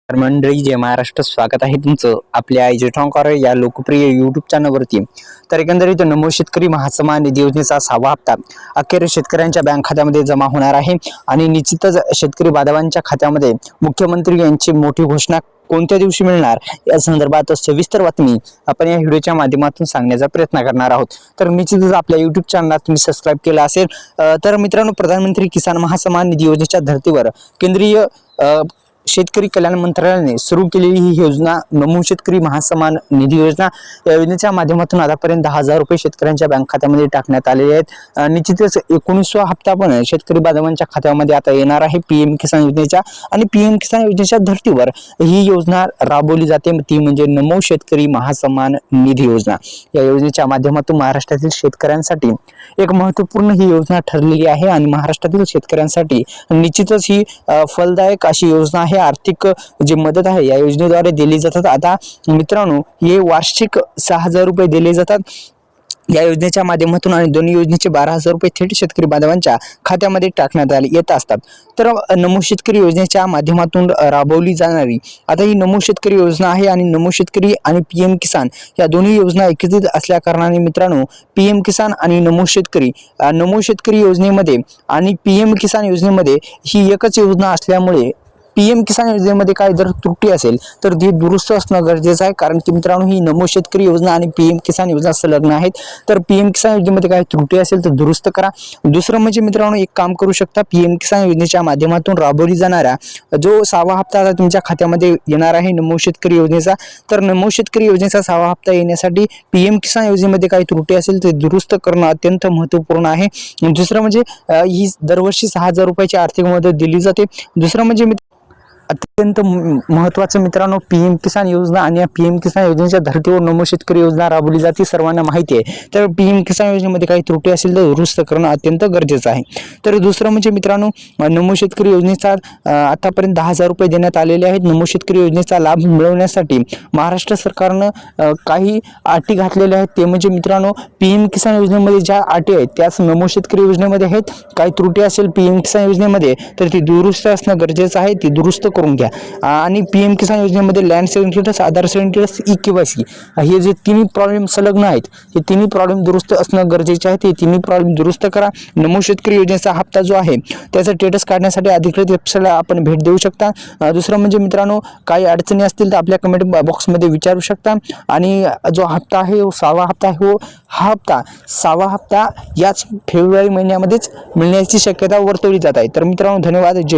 तर मंडळी, जय महाराष्ट्र. स्वागत आहे तुमचं आपल्या आयजी टॉकर या लोकप्रिय युट्यूब चॅनलवरती. तर एकंदरीत नमो शेतकरी महासन्मान निधी योजनेचा 6वा हप्ता अखेर शेतकऱ्यांच्या बँक खात्यामध्ये जमा होणार आहे आणि निश्चितच शेतकरी बांधवांच्या खात्यामध्ये मुख्यमंत्री यांची मोठी घोषणा कोणत्या दिवशी मिळणार या संदर्भात सविस्तर बातमी आपण या व्हिडिओच्या माध्यमातून सांगण्याचा प्रयत्न करणार आहोत. तर निश्चितच आपल्या युट्यूब चॅनलला तुम्ही सबस्क्राईब केला असेल तर मित्रांनो, प्रधानमंत्री किसान महासन्मान निधी योजनेच्या धर्तीवर केंद्रीय शेतकरी कल्याण मंत्रालयाने सुरू केलेली ही योजना नमो शेतकरी महासन्मान निधी योजना, या योजनेच्या माध्यमातून आतापर्यंत 10,000 रुपये शेतकऱ्यांच्या बँक खात्यामध्ये टाकण्यात आलेले आहेत. निश्चितच 19वा हप्ता पण शेतकरी बांधवांच्या खात्यामध्ये आता येणार आहे पीएम किसान योजनेच्या. आणि पीएम किसान योजनेच्या धर्तीवर ही योजना राबवली जाते, ती म्हणजे नमो शेतकरी महासन्मान निधी योजना. या योजनेच्या माध्यमातून महाराष्ट्रातील शेतकऱ्यांसाठी एक महत्त्वपूर्ण ही योजना ठरलेली आहे आणि महाराष्ट्रातील शेतकऱ्यांसाठी निश्चितच ही फलदायक अशी योजना आहे. आर्थिक जी मदत आहे या योजनेद्वारे दिली जातात. आता मित्रांनो, हे वार्षिक 6,000 रुपये दिले जातात या योजनेच्या माध्यमातून आणि दोन्ही योजनेचे 12,000 रुपये थेट शेतकरी बांधवांच्या खात्यामध्ये टाकण्यात येत असतात. तर नमो शेतकरी योजनेच्या माध्यमातून राबवली जाणारी आता ही नमो शेतकरी योजना आहे आणि नमो शेतकरी आणि पीएम किसान या दोन्ही योजना एकत्रित असल्या कारणाने मित्रांनो, पीएम किसान आणि नमो शेतकरी योजनेमध्ये आणि पीएम किसान योजनेमध्ये ही एकच योजना असल्यामुळे पीएम किसान योजनेमध्ये काय जर त्रुटी असेल तर ती दुरुस्त असणं गरजेचं आहे. कारण की मित्रांनो, ही नमो शेतकरी योजना आणि पीएम किसान योजना संलग्न आहेत. तर पीएम किसान योजनेमध्ये काही त्रुटी असेल तर दुरुस्त करा. दुसरं म्हणजे मित्रांनो, एक काम करू शकता, पीएम किसान योजनेच्या माध्यमातून राबवली जाणारा जो 6वा हप्ता आता तुमच्या खात्यामध्ये येणार आहे नमो शेतकरी योजनेचा, तर नमो शेतकरी योजनेचा 6वा हप्ता येण्यासाठी पीएम किसान योजनेमध्ये काही त्रुटी असेल तर दुरुस्त करणं अत्यंत महत्त्वपूर्ण आहे. दुसरं म्हणजे ही दरवर्षी 6,000 रुपयाची आर्थिक मदत दिली जाते. दुसरं म्हणजे अत्यंत महत्त्वाचं मित्रांनो, पीएम किसान योजना आणि या पीएम किसान योजनेच्या धर्तीवर नमो शेतकरी योजना राबवली जाते, सर्वांना माहिती आहे. तर पीएम किसान योजनेमध्ये काही त्रुटी असेल तर दुरुस्त करणं अत्यंत गरजेचं आहे. तर दुसरं म्हणजे मित्रांनो, नमो शेतकरी योजनेचा आतापर्यंत 10,000 रुपये देण्यात आलेले आहेत. नमो शेतकरी योजनेचा लाभ मिळवण्यासाठी महाराष्ट्र सरकारनं काही अटी घातलेल्या आहेत. ते म्हणजे मित्रांनो, पीएम किसान योजनेमध्ये ज्या अटी आहेत त्याच नमो शेतकरी योजनेमध्ये आहेत. काही त्रुटी असेल पीएम किसान योजनेमध्ये तर ती दुरुस्त असणं गरजेचं आहे, ती दुरुस्त करून घ्या. आणि पीएम किसान योजनेमध्ये लँड सर्टिफिकेट, आधार सर्टिफिकेट, ई-केवायसी हे जे तिन्ही प्रॉब्लेम संलग्न आहेत, हे तिन्ही प्रॉब्लेम दुरुस्त असणं गरजेचे आहे. ते तिन्ही प्रॉब्लेम दुरुस्त करा. नमो शेतकरी योजनेचा हप्ता जो आहे त्याचा स्टेटस काढण्यासाठी अधिकृत वेबसाईटला आपण भेट देऊ शकता. दुसरं म्हणजे मित्रांनो, काही अडचणी असतील तर आपल्या कमेंट बॉक्समध्ये विचारू शकता. आणि जो हप्ता आहे 6वा हप्ता आहे, हा हप्ता 6वा हप्ता याच फेब्रुवारी महिन्यामध्येच मिळण्याची शक्यता वर्तवली जात आहे. तर मित्रांनो, धन्यवाद. जय